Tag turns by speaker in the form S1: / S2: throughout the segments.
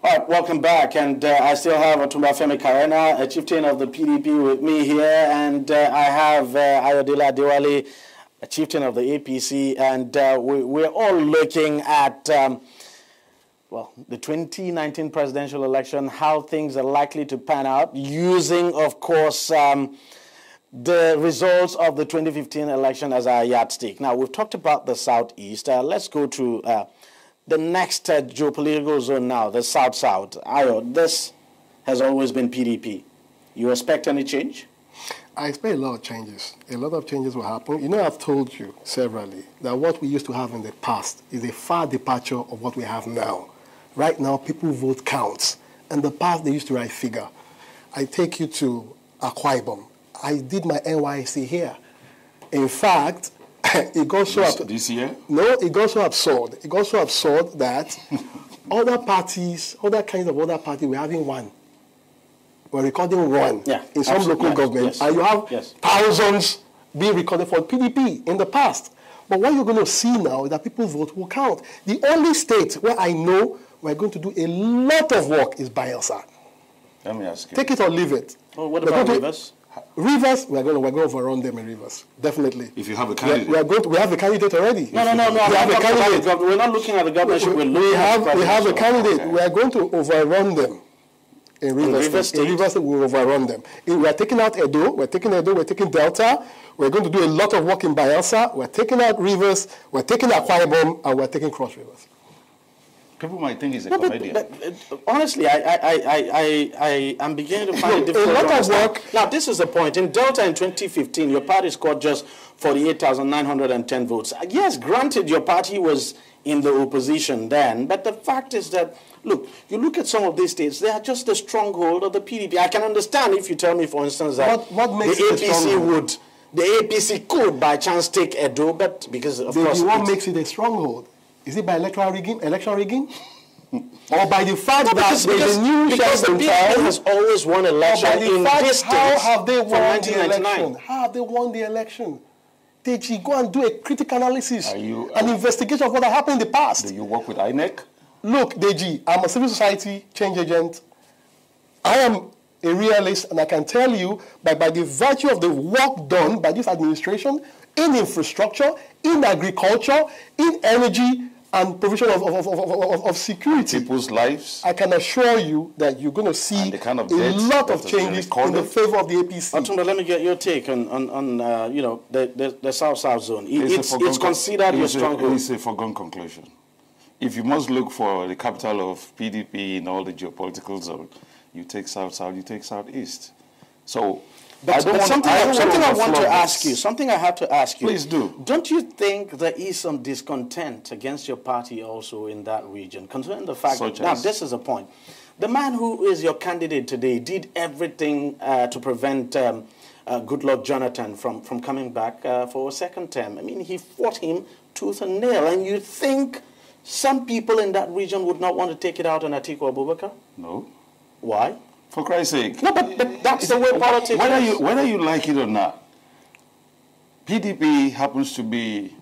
S1: All right, welcome back, and I still have Otumba Femi Karena, a chieftain of the PDP, with me here, and I have Ayodele Adewale, a chieftain of the APC, and we're all looking at, well, the 2019 presidential election, how things are likely to pan out, using, of course, the results of the 2015 election as our yardstick. Now, we've talked about the Southeast. Let's go to the next geopolitical zone now, the South-South. Ayo, this has always been PDP. You expect any change?
S2: I expect a lot of changes. A lot of changes will happen. You know, I've told you severally that what we used to have in the past is a far departure of what we have now. Right now, people vote counts. In the past, they used to write figure. I take you to Akwa Ibom. I did my NYC here. In fact, it got so
S3: this year?
S2: No, it got so absurd. It got so absurd that other parties, other kinds of other parties, we're having one. We're recording one in some local government, and you have thousands being recorded for PDP in the past. But what you're going to see now is that people's vote will count. The only state where I know we're going to do a lot of work is Bayelsa.
S3: Let me ask you.
S2: Take it or leave it.
S1: Oh, what about Rivers?
S2: Rivers, we're going to overrun them in Rivers, definitely.
S3: If you have a candidate,
S2: we have a candidate already.
S1: No. We have a candidate. We're not looking at the governorship.
S2: We have a candidate. Okay. We are going to overrun them in Rivers. In Rivers, we will overrun them. We are taking out Edo. We're taking Delta. We're going to do a lot of work in Bayelsa. We're taking out Rivers. We're taking Akwa Ibom, and we're taking Cross Rivers.
S3: People might think he's a comedian.
S1: But honestly, I am beginning to find it difficult to understand. Now, this is the point. In Delta in 2015, your party scored just 48,910 votes. Yes, granted, your party was in the opposition then, but the fact is that, look, you look at some of these states, they are just the stronghold of the PDP. I can understand if you tell me, for instance, that the APC could, by chance, take Edo, but because, of course...
S2: What makes it a stronghold? Is it by election rigging? Or by the fact that there's a new
S1: because the PDP has always won election in this state.
S2: How have they won the election? How have they won the election? Deji, go and do a critical analysis, an investigation of what happened in the past.
S3: Do you work with INEC?
S2: Look, Deji, I'm a civil society change agent. I am a realist, and I can tell you that by the virtue of the work done by this administration in infrastructure, in agriculture, in energy, and provision of security.
S3: People's lives.
S2: I can assure you that you're going to see a lot of changes in the favor of the APC.
S1: Otumba, let me get your take on you know, the South-South zone. It's considered your stronghold.
S3: It's a foregone conclusion. If you must look for the capital of PDP in all the geopolitical zone, you take South-South, you take Southeast. So...
S1: Something I want to ask you. Something I have to ask you.
S3: Please do.
S1: Don't you think there is some discontent against your party also in that region, concerning the fact that, now this is a point. The man who is your candidate today did everything to prevent Goodluck Jonathan from coming back for a second term. I mean, he fought him tooth and nail. And you think some people in that region would not want to take it out on Atiku Abubakar?
S3: No.
S1: Why?
S3: For Christ's sake.
S1: No, but that's the way politics is.
S3: Whether you like it or not, PDP happens to be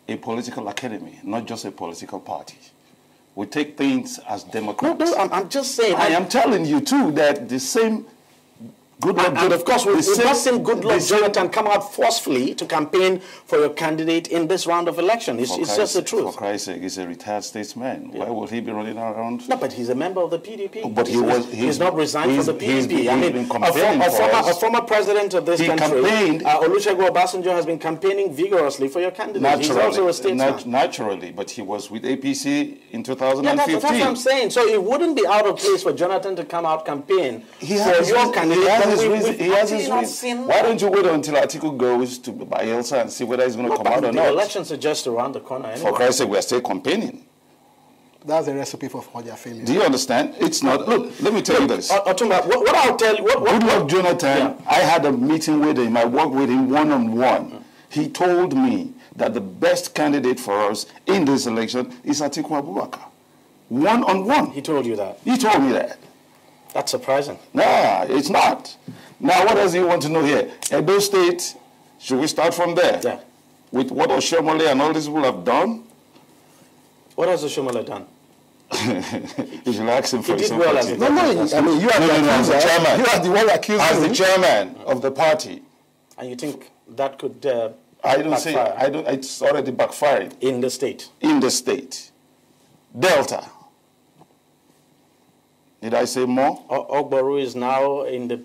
S3: a political academy, not just a political party. We take things as Democrats.
S1: No, I'm just saying.
S3: I am telling you, too, that the same Goodluck...
S1: And of course, we've not seen Goodluck Jonathan come out forcefully to campaign for your candidate in this round of election. It's just the truth.
S3: For Christ's sake, he's a retired statesman. Yeah. Why would he be running around?
S1: No, but he's a member of the PDP.
S3: But
S1: he's not resigned from the PDP. I mean, a former president of this country, Olusegun Obasanjo, has been campaigning vigorously for your candidate.
S3: Naturally,
S1: he's also a statesman.
S3: Naturally, but he was with APC in 2015. Yeah,
S1: that's what I'm saying. So it wouldn't be out of place for Jonathan to come out campaign for your candidate.
S3: He has his reason. Why don't you wait until Atiku goes to Bayelsa and see whether he's going to come out or not?
S1: The elections are just around the corner anyway.
S3: For Christ's sake, we are still campaigning.
S2: That's a recipe for their failure.
S3: Do you understand? It's not. Look, let me tell you this.
S1: Otumba, what I'll tell you...
S3: Goodluck Jonathan, I had a meeting with him. I worked with him one-on-one. He told me that the best candidate for us in this election is Atiku Abubakar. One-on-one.
S1: He told you that?
S3: He told me that.
S1: That's surprising.
S3: Nah, it's not. Now, what does he want to know here? Edo State, should we start from there?
S1: Yeah.
S3: With what Oshomole and all these people have done?
S1: What has Oshomole done?
S3: You should ask him for his
S2: well as no, I mean, you are the chairman. You are the one accusing
S3: as the chairman of the party.
S2: And you think that could
S3: it's already backfired.
S2: In the state?
S3: In the state. Delta. Did I say more?
S2: Ogbaru is now in the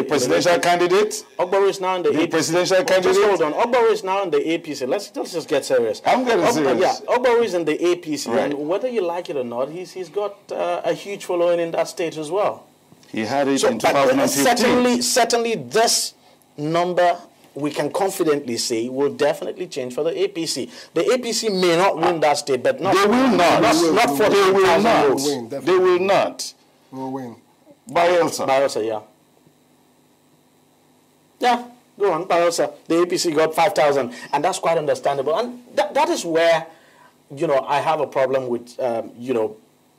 S3: presidential candidate.
S2: Ogbaru is now in the
S3: presidential candidate.
S2: Just hold on. Ogbaru is now in the APC. Let's just get serious.
S3: I'm getting serious.
S2: Yeah, Ogbaru is in the APC, right. And whether you like it or not, he's got a huge following in that state as well.
S3: He had it in 2015.
S2: Certainly, this number we can confidently say will definitely change for the APC. The APC may not win that state, but not
S3: they will not.
S2: Not for
S3: they will not.
S2: Votes.
S3: They will not.
S2: Will win.
S3: Bayelsa,
S2: yeah. Yeah, go on, Bayelsa. The APC got 5,000, and that's quite understandable. And that is where, I have a problem with,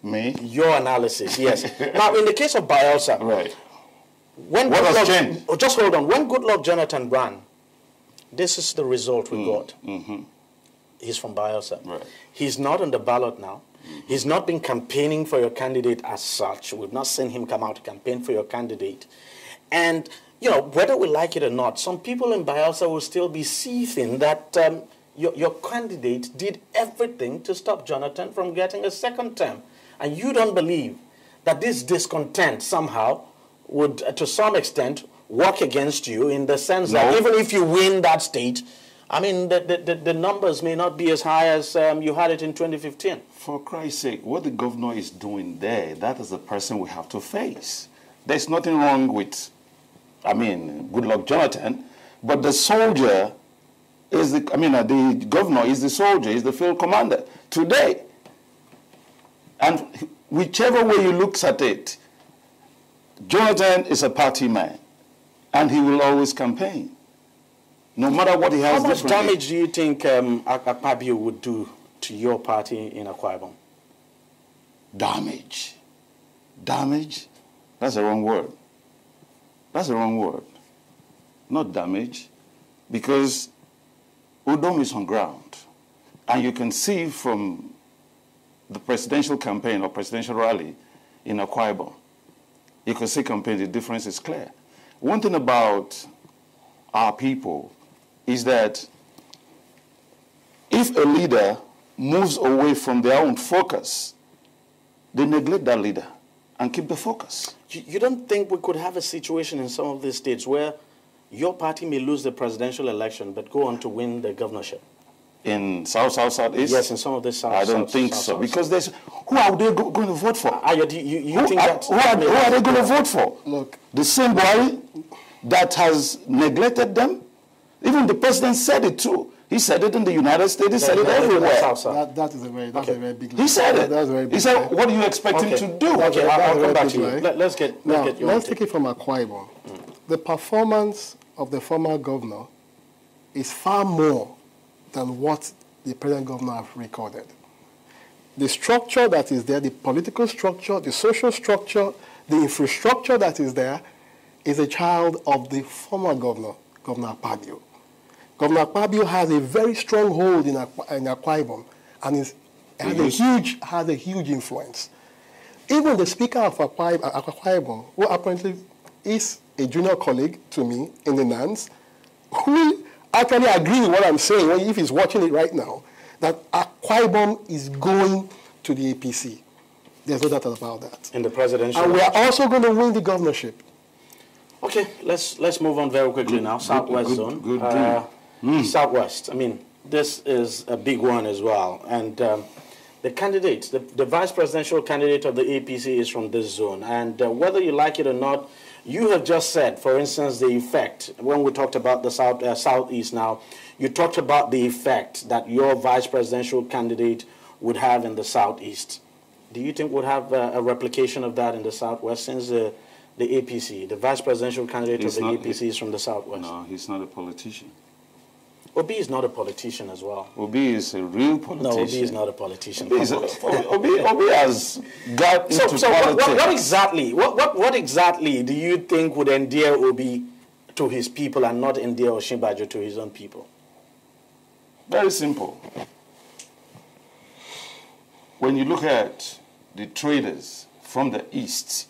S3: me?
S2: Your analysis, yes. Now, in the case of Bayelsa,
S3: right.
S2: What has changed? Just hold on. When Goodluck Jonathan ran, this is the result we got.
S3: Mm-hmm.
S2: He's from Bayelsa.
S3: Right.
S2: He's not on the ballot now. He's not been campaigning for your candidate as such. We've not seen him come out to campaign for your candidate. And, whether we like it or not, some people in Bayelsa will still be seething that your candidate did everything to stop Jonathan from getting a second term. And you don't believe that this discontent somehow would, to some extent, work against you in the sense that even if you win that state, I mean, the numbers may not be as high as you had it in 2015.
S3: For Christ's sake, what the governor is doing there, that is the person we have to face. There's nothing wrong with, Goodluck Jonathan, but the soldier is the governor is the soldier, is the field commander today. And whichever way you look at it, Jonathan is a party man, and he will always campaign, no matter what he has.
S2: How much damage do you think Akpabio would do to your party in Akwa Ibom?
S3: Damage? That's the wrong word. That's the wrong word. Not damage, because Udom is on ground, and you can see from the presidential campaign or presidential rally in Akwa Ibom, you can see campaign, the difference is clear. One thing about our people is that if a leader moves away from their own focus, they neglect that leader and keep the focus.
S2: You don't think we could have a situation in some of these states where your party may lose the presidential election but go on to win the governorship?
S3: In Southeast?
S2: Yes, in some of the South.
S3: I don't think so. Because there's, who are they going to vote for?
S2: Who are
S3: they going to vote for?
S2: Look,
S3: the same body that has neglected them? Even the president said it too. He said it in the United States. He said it everywhere.
S2: That is a very big leap.
S3: He said it. He said, what do you expect him to do?
S2: I'll come back to you. Let's take it from Akwa Ibom. The performance of the former governor is far more than what the present governor have recorded. The structure that is there, the political structure, the social structure, the infrastructure that is there, is a child of the former governor, Governor Akpabio. Governor Akpabio has a very strong hold in Akwa Ibom, and has a huge influence. Even the speaker of Akwa Ibom, who apparently is a junior colleague to me in the NANS, who actually agree with what I'm saying, if he's watching it right now, that Akwa Ibom is going to the APC. There's no doubt about that. In the presidential And we are also going to win the governorship.
S4: Okay, let's move on very quickly now. Southwest zone. Southwest. I mean, this is a big one as well. And the candidate, the vice presidential candidate of the APC is from this zone. And whether you like it or not, you have just said, for instance, the effect, when we talked about the Southeast now, you talked about the effect that your vice presidential candidate would have in the Southeast. Do you think we'll have a replication of that in the Southwest, since the APC, the vice presidential candidate of the APC is from the Southwest?
S3: No, he's not a politician.
S4: Obi is not a politician as well.
S3: Obi is a real politician.
S4: No, Obi is not a politician.
S3: Obi has got into politics.
S4: What exactly do you think would endear Obi to his people and not endear Osinbajo to his own people?
S3: Very simple. When you look at the traders from the East,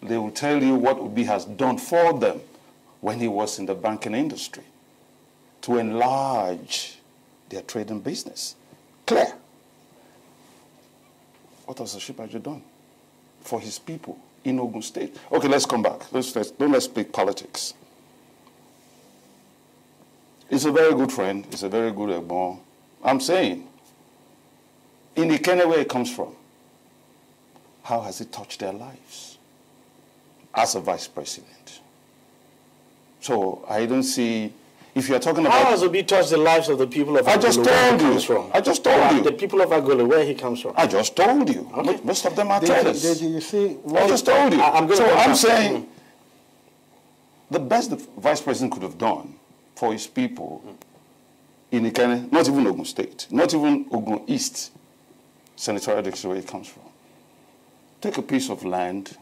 S3: they will tell you what Obi has done for them when he was in the banking industry to enlarge their trading business. Clear. What has Oshibajo done for his people in Ogun State? Okay, let's come back. Let's speak politics. He's a very good friend. He's a very good Egbon. I'm saying, in Ikene, where he comes from, how has it touched their lives as a vice president? So I don't see, if you're talking about...
S4: How has Obi touched the lives of the people of Agolo?
S3: I just told you. I just told you.
S4: The people of Agolo, where he comes from.
S3: I just told you. Okay. Most of them are traders.
S2: Deji, you see,
S3: I just told you. I'm saying the best the vice president could have done for his people in Ikene, not even Ogun State, not even Ogun East, senatorial district where it comes from. Take a piece of land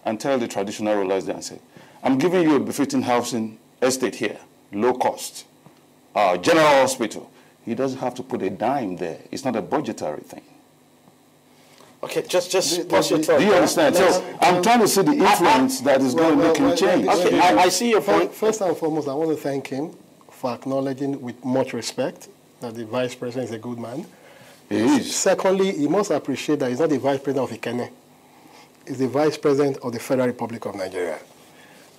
S3: and tell the traditional rulers there and say, I'm giving you a befitting housing estate here, low cost, general hospital. He doesn't have to put a dime there. It's not a budgetary thing.
S4: Okay, just pause your thought.
S3: Do you understand? So I'm trying to see the influence that is going to make him change.
S4: Okay, I see your point.
S2: First and foremost, I want to thank him for acknowledging with much respect that the vice president is a good man.
S3: He is.
S2: Secondly, he must appreciate that he's not the vice president of Ikene. He's the vice president of the Federal Republic of Nigeria.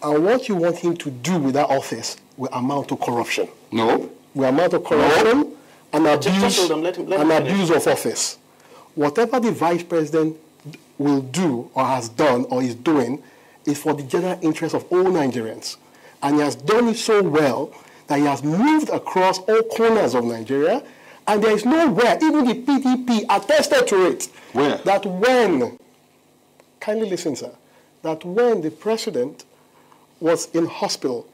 S2: And what you want him to do with that office will amount to corruption.
S3: No.
S2: Will amount to corruption and abuse, abuse of office. Whatever the vice president will do or has done or is doing is for the general interest of all Nigerians. And he has done it so well that he has moved across all corners of Nigeria, and there is nowhere, even the PDP attested to it,
S3: where?
S2: That when, kindly listen, sir, that when the president was in hospital,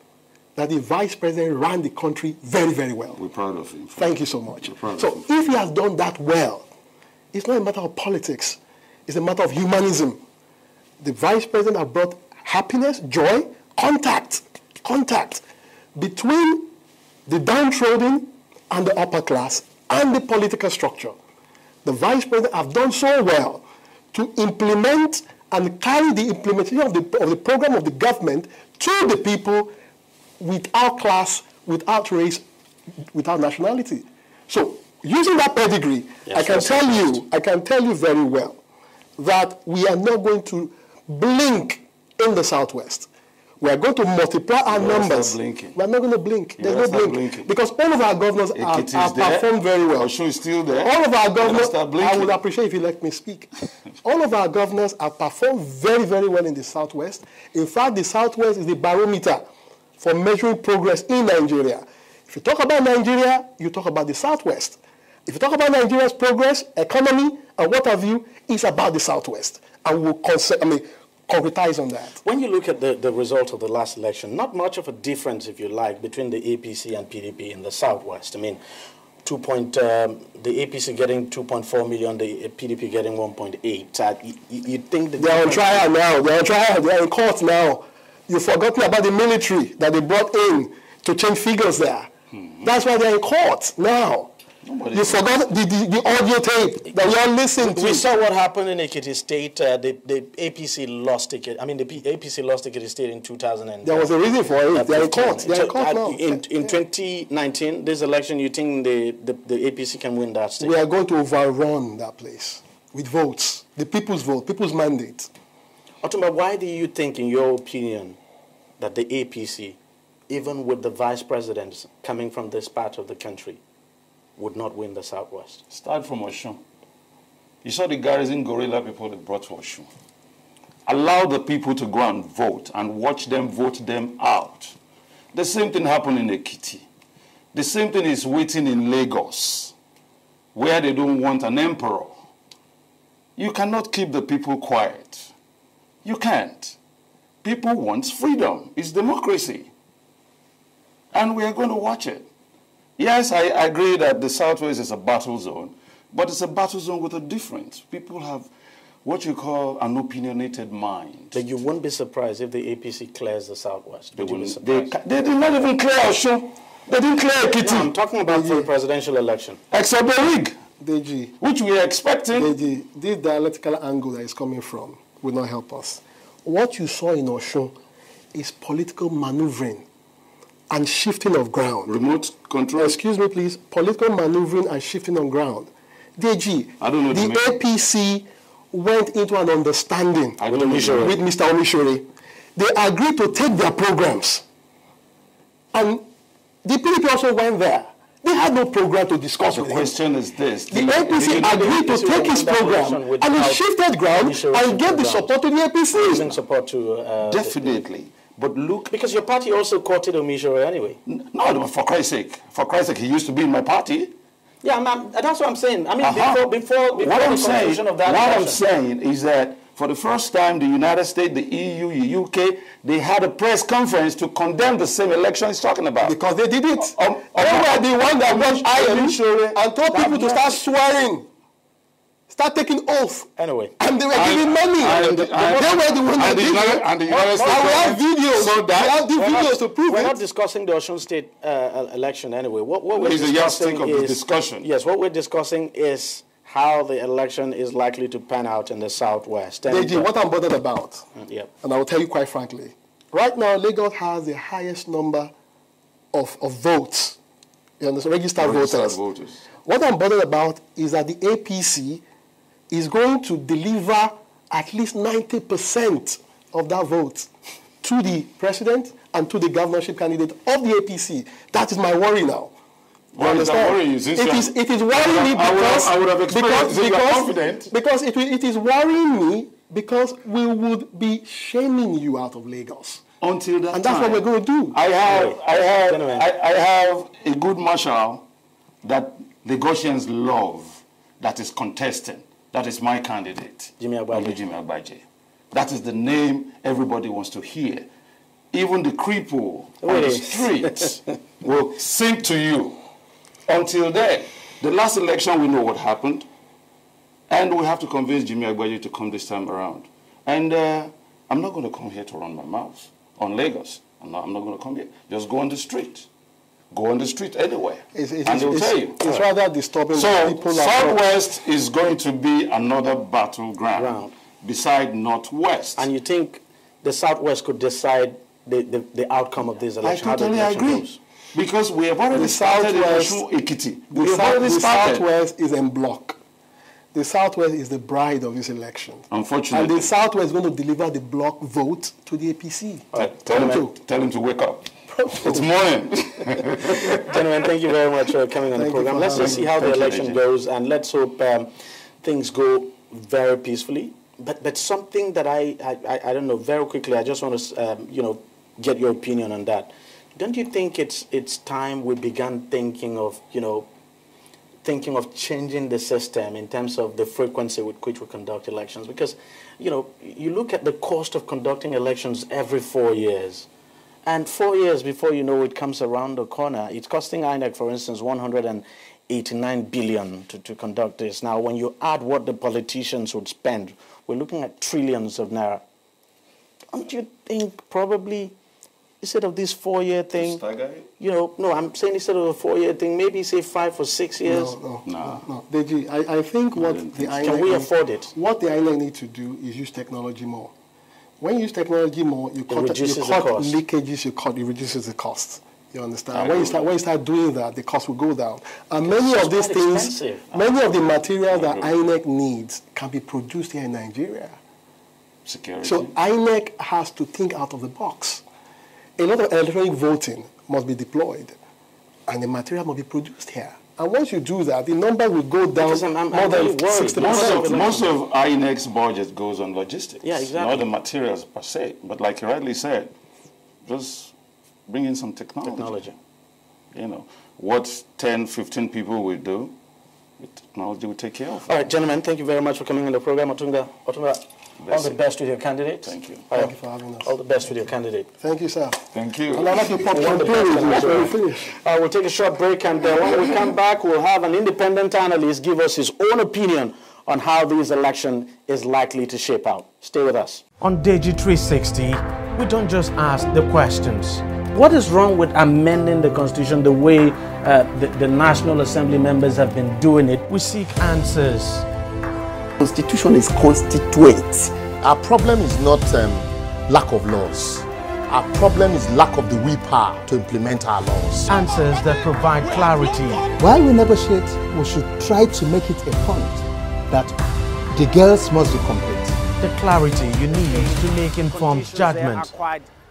S2: that the vice president ran the country very, very well.
S3: We're proud of him.
S2: Thank you so much. So if he has done that well, it's not a matter of politics. It's a matter of humanism. The vice president has brought happiness, joy, contact between the downtrodden and the upper class and the political structure. The vice president has done so well to implement and carry the implementation of the program of the government to the people without class, without race, without nationality. So using that pedigree, yes, I can tell you very well that we are not going to blink in the Southwest. We are going to multiply our numbers. We are not going to blink. There's no blink. Because all of our governors have performed very well.
S3: Osho is still there.
S2: All of our governors, I would appreciate if you let me speak. All of our governors have performed very, very well in the Southwest. In fact, the Southwest is the barometer for measuring progress in Nigeria. If you talk about Nigeria, you talk about the Southwest. If you talk about Nigeria's progress, economy, and what have you, it's about the Southwest. And we'll concretize on that.
S4: When you look at the result of the last election, not much of a difference, if you like, between the APC and PDP in the Southwest. I mean, the APC getting 2.4 million, the PDP getting 1.8. You think that
S2: they're on trial now. They're on trial. They're in court now. You've forgotten about the military that they brought in to change figures there. That's why they're in court now. You forgot the audio tape that you all listened to.
S4: We saw what happened in Ekiti State. The APC lost Ekiti. I mean, the APC lost Ekiti State in 2000.
S2: There was a reason for it. They're in court. They're in court now.
S4: In 2019, this election, you think the APC can win that state?
S2: We are going to overrun that place with votes. The people's vote, people's mandate.
S4: Otumba, why do you think, in your opinion, that the APC, even with the vice presidents coming from this part of the country, would not win the Southwest?
S3: Start from Oshun. You saw the garrison gorilla people they brought to Oshun. Allow the people to go and vote and watch them vote them out. The same thing happened in Ekiti. The same thing is waiting in Lagos, where they don't want an emperor. You cannot keep the people quiet. You can't. People want freedom. It's democracy. And we are going to watch it. Yes, I agree that the Southwest is a battle zone, but it's a battle zone with a difference. People have what you call an opinionated mind.
S4: But you won't be surprised if the APC clears the Southwest.
S3: They did not even clear Osho. They didn't clear Ekiti.
S4: No, I'm talking about for the presidential election.
S3: Except the rig.
S2: Deji,
S3: which we are expecting.
S2: Deji, this dialectical angle that is coming from will not help us. What you saw in Osun is political maneuvering and shifting of ground.
S3: Remote control.
S2: Excuse me, please. Political maneuvering and shifting on ground. Deji,
S3: I don't know
S2: the APC went into an understanding with Mr. Omishore. They agreed to take their programs. And the PDP also went there. They had no program to discuss with him.
S3: The question is this.
S2: The APC agreed to take his program and he shifted ground and gave the support to the APC.
S4: Giving support to...
S3: Definitely. But look...
S4: Because your party also courted Omishore anyway.
S3: No, for Christ's sake. For Christ's sake, he used to be in my party.
S4: Yeah, that's what I'm saying. I mean, before
S3: what I'm saying is that for the first time, the United States, the EU, the UK, they had a press conference to condemn the same election he's talking about.
S2: Because they did it. They were the one that went iron and told people to start swearing. Start taking oath.
S4: Anyway.
S2: And they were giving money. They were the one that did it.
S3: And the United States...
S2: we have videos.
S3: So
S2: we have the videos to prove it.
S4: We're not discussing the Osun State election anyway. What we're
S3: discussing is... the discussion.
S4: Yes, what we're discussing is how the election is likely to pan out in the Southwest.
S2: Deji, what I'm bothered about,
S4: and I
S2: will tell you quite frankly, right now Lagos has the highest number of votes, registered voters. What I'm bothered about is that the APC is going to deliver at least 90% of that vote to the president and to the governorship candidate of the APC. That is my worry now.
S3: You understand?
S2: It is worrying me because
S3: I would have expected you are confident.
S2: Because it is worrying me because we would be shaming you out of Lagos.
S3: Until that
S2: and that's
S3: time,
S2: what we're going to do.
S3: I have a good marshal that Lagosians love that is contesting. That is my candidate,
S4: Jimmy
S3: Agbaje. That is the name everybody wants to hear. Even the cripple on the streets will sing to you. Until then, the last election we know what happened, and we have to convince Jimmy Agbaje to come this time around. And I'm not going to come here to run my mouth on Lagos. I'm not going to come here. Just go on the street. Go on the street anywhere, and they'll tell you.
S2: It's rather disturbing.
S3: So, Southwest is going to be another battleground beside Northwest.
S4: And you think the Southwest could decide the outcome of this election?
S3: I totally agree. Because we have already started Ekiti.
S2: The Southwest is en bloc. The Southwest is the bride of this election.
S3: Unfortunately.
S2: And the Southwest is going to deliver the bloc vote to the APC.
S3: Tell him to wake up. It's morning.
S4: Gentlemen, thank you very much for coming on the program. Let's just see how the election goes, and let's hope things go very peacefully. But something that I don't know, very quickly, I just want to get your opinion on that. Don't you think it's time we began thinking of changing the system in terms of the frequency with which we conduct elections? Because you look at the cost of conducting elections every 4 years. And 4 years before you know it comes around the corner, it's costing INEC, for instance, 189 billion to conduct this. Now, when you add what the politicians would spend, we're looking at trillions of naira. Don't you think probably instead of this 4-year thing, no, I'm saying instead of a 4-year thing, maybe say 5 or 6 years?
S2: No. Deji, I think what the INEC...
S4: Can we afford it?
S2: What the INEC need to do is use technology more. When you use technology more, you cut leakages, it reduces the cost. You understand? When you start doing that, the cost will go down. And many of these things, many of the materials that INEC needs can be produced here in Nigeria.
S3: Security.
S2: So INEC has to think out of the box. A lot of electronic voting must be deployed, and the material must be produced here. And once you do that, the number will go down more than 60%.
S3: Most of INEC's budget goes on logistics.
S4: Yeah, exactly.
S3: Not the materials per se. But like you rightly said, just bring in some technology. What 10, 15 people will do, technology will take care of it.
S4: All right, gentlemen, thank you very much for coming on the program. Otunga, all the best with your candidate.
S3: Thank you.
S2: Thank you for having us.
S4: All the best with your candidate.
S2: Thank you, sir.
S3: Thank you.
S2: And I'd like to pop when we finish.
S4: We'll take a short break, and when we come back, we'll have an independent analyst give us his own opinion on how this election is likely to shape out. Stay with us. On Deji360, we don't just ask the questions, What is wrong with amending the Constitution the way the National Assembly members have been doing it? We seek answers.
S5: Constitution is constituent. Our problem is not lack of laws. Our problem is lack of the willpower to implement our laws.
S4: Answers that provide clarity.
S6: While we negotiate, we should try to make it a point that the girls must be complete.
S4: The clarity you need to make informed judgment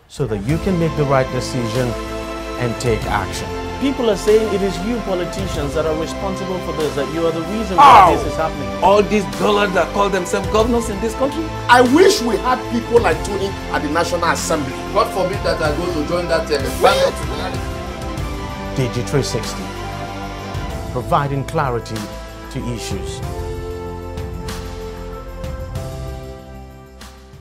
S4: so that you can make the right decision and take action. People are saying it is you politicians that are responsible for this, that you are the reason why this is happening.
S7: All these dullards that call themselves governors in this country.
S5: I wish we had people like Tony at the National Assembly.
S7: God forbid that I go to join that band.
S4: Deji360, providing clarity to issues.